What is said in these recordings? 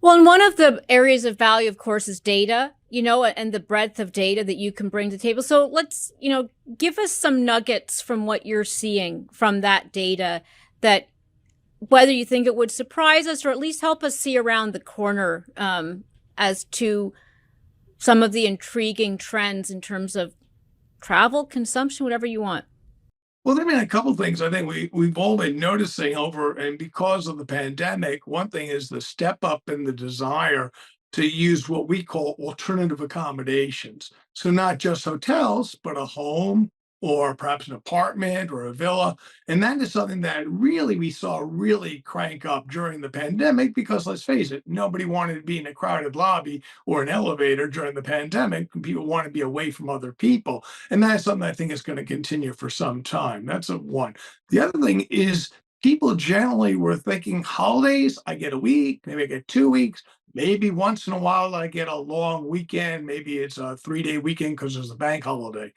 Well, and one of the areas of value, of course, is data, and the breadth of data that you can bring to the table. So let's, give us some nuggets from what you're seeing from that data that whether you think it would surprise us or at least help us see around the corner as to some of the intriguing trends in terms of travel, consumption, whatever you want. Well, there have been a couple things I think we've all been noticing over, and because of the pandemic, one thing is the step up in the desire to use what we call alternative accommodations. So not just hotels, but a home or perhaps an apartment or a villa. And that is something that really we saw really crank up during the pandemic because let's face it, nobody wanted to be in a crowded lobby or an elevator during the pandemic. People want to be away from other people. And that's something I think is going to continue for some time. That's a one. The other thing is people generally were thinking holidays, I get a week, maybe I get 2 weeks, maybe once in a while I get a long weekend, maybe it's a 3-day weekend because there's a bank holiday.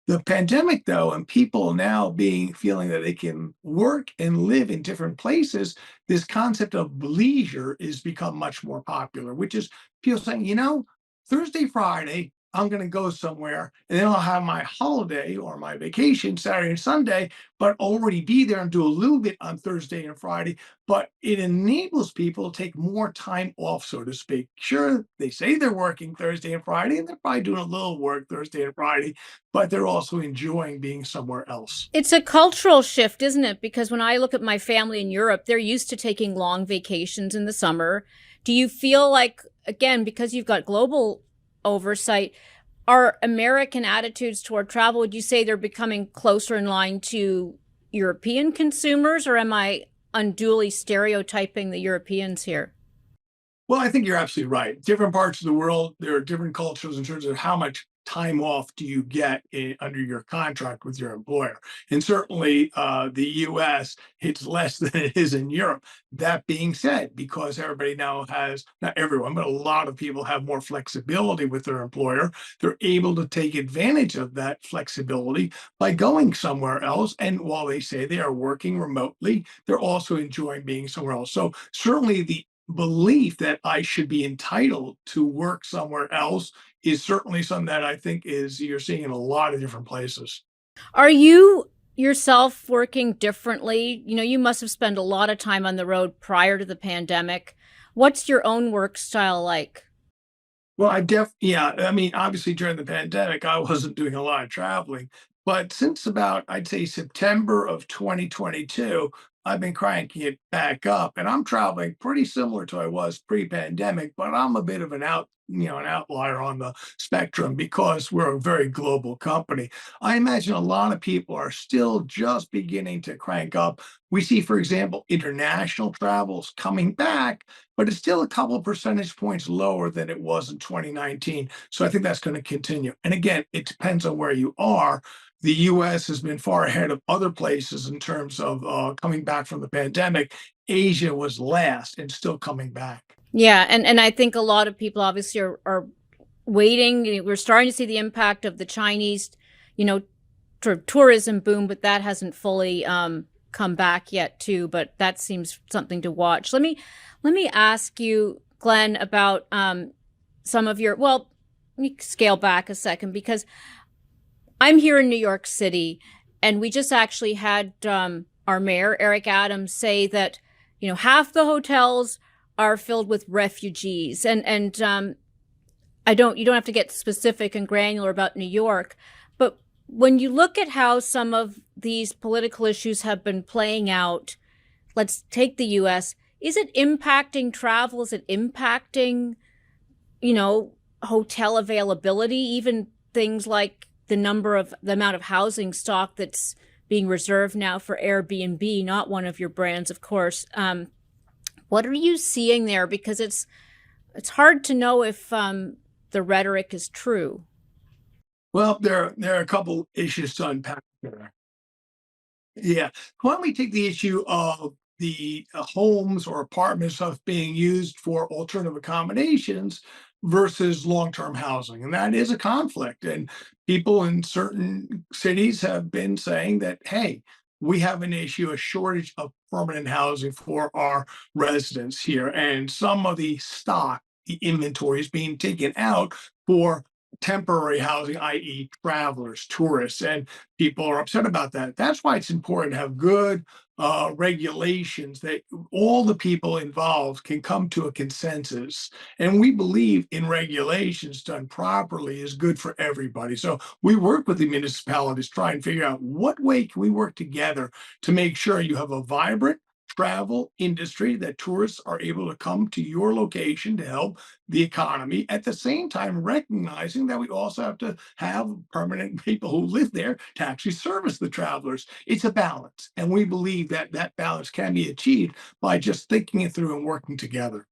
The pandemic, though, and people now being feeling that they can work and live in different places, this concept of leisure is become much more popular, which is people saying, Thursday, Friday, I'm going to go somewhere and then I'll have my holiday or my vacation Saturday and Sunday, but already be there and do a little bit on Thursday and Friday. But it enables people to take more time off, so to speak. Sure, they say they're working Thursday and Friday, and they're probably doing a little work Thursday and Friday, but they're also enjoying being somewhere else. It's a cultural shift, isn't it? Because when I look at my family in Europe, they're used to taking long vacations in the summer. Do you feel like, again, because you've got global oversight, are American attitudes toward travel, would you say they're becoming closer in line to European consumers, or am I unduly stereotyping the Europeans here? Well, I think you're absolutely right. Different parts of the world, there are different cultures in terms of how much time off do you get under your contract with your employer. And certainly the US, it's less than it is in Europe. That being said, because everybody now has, not everyone, but a lot of people have more flexibility with their employer, they're able to take advantage of that flexibility by going somewhere else. And while they say they are working remotely, they're also enjoying being somewhere else. So certainly the belief that I should be entitled to work somewhere else is certainly something that I think is you're seeing in a lot of different places. Are you yourself working differently? You must have spent a lot of time on the road prior to the pandemic. What's your own work style like? Well, yeah, I mean, obviously during the pandemic, I wasn't doing a lot of traveling, but since about, I'd say September of 2022, I've been cranking it back up and I'm traveling pretty similar to I was pre-pandemic, but I'm a bit of an outlier on the spectrum because we're a very global company. I imagine a lot of people are still just beginning to crank up. We see, for example, international travels coming back, but it's still a couple of percentage points lower than it was in 2019. So I think that's going to continue. And again, it depends on where you are. The US has been far ahead of other places in terms of coming back from the pandemic. Asia was last and still coming back. Yeah, and I think a lot of people obviously are waiting. We're starting to see the impact of the Chinese, you know, tourism boom, but that hasn't fully come back yet too. But that seems something to watch. Let me ask you, Glenn, about some of your. Well, let me scale back a second because I'm here in New York City, and we just actually had our mayor Eric Adams say that half the hotels are filled with refugees, and I don't you don't have to get specific and granular about New York, but when you look at how some of these political issues have been playing out, let's take the US, is it impacting travel? Is it impacting, you know, hotel availability, even things like the amount of housing stock that's being reserved now for Airbnb, not one of your brands, of course. What are you seeing there? Because it's hard to know if the rhetoric is true. Well, there are a couple issues to unpack there. Yeah. Why don't we take the issue of the homes or apartments of being used for alternative accommodations versus long-term housing? And that is a conflict. And people in certain cities have been saying that, hey, we have an issue, a shortage of permanent housing for our residents here. And some of the stock inventory is being taken out for temporary housing, i.e., travelers, tourists, and people are upset about that. That's why it's important to have good regulations that all the people involved can come to a consensus. And we believe in regulations done properly is good for everybody. So we work with the municipalities, try and figure out what way can we work together to make sure you have a vibrant travel industry, that tourists are able to come to your location to help the economy, at the same time recognizing that we also have to have permanent people who live there to actually service the travelers. It's a balance, and we believe that that balance can be achieved by just thinking it through and working together.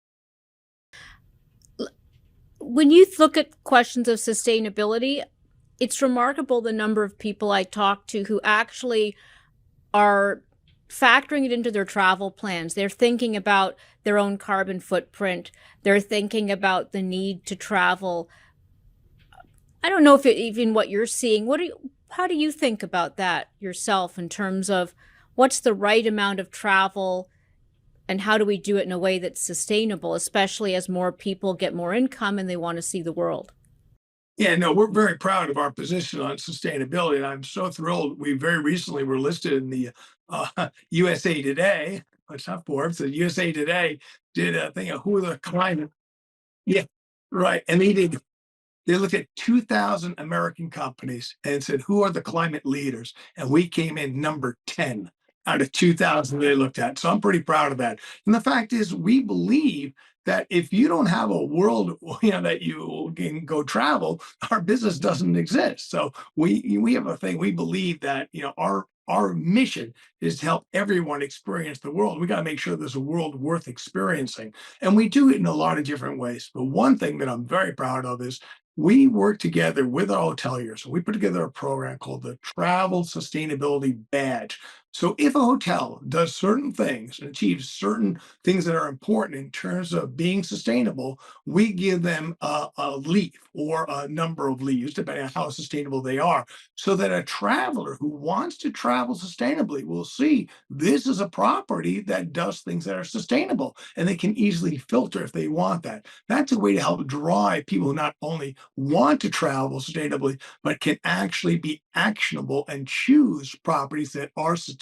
When you look at questions of sustainability, it's remarkable the number of people I talk to who actually are factoring it into their travel plans. They're thinking about their own carbon footprint. They're thinking about the need to travel. I don't know if even what you're seeing. How do you think about that yourself in terms of what's the right amount of travel and how do we do it in a way that's sustainable, especially as more people get more income and they want to see the world? Yeah, no, we're very proud of our position on sustainability, and I'm so thrilled. We very recently were listed in the USA Today. It's not Forbes. The USA Today did a thing of who are the climate. Yeah, right. And they looked at 2,000 American companies and said, who are the climate leaders? And we came in number 10 out of 2,000 they looked at. So I'm pretty proud of that. And the fact is, we believe that if you don't have a world, that you can go travel, our business doesn't exist. So we have a thing. We believe that our mission is to help everyone experience the world. We got to make sure there's a world worth experiencing, and we do it in a lot of different ways. But one thing that I'm very proud of is we work together with our hoteliers. We put together a program called the Travel Sustainability Badge. So if a hotel does certain things and achieves certain things that are important in terms of being sustainable, we give them a leaf or a number of leaves, depending on how sustainable they are, so that a traveler who wants to travel sustainably will see this is a property that does things that are sustainable, and they can easily filter if they want that. That's a way to help drive people who not only want to travel sustainably, but can actually be actionable and choose properties that are sustainable.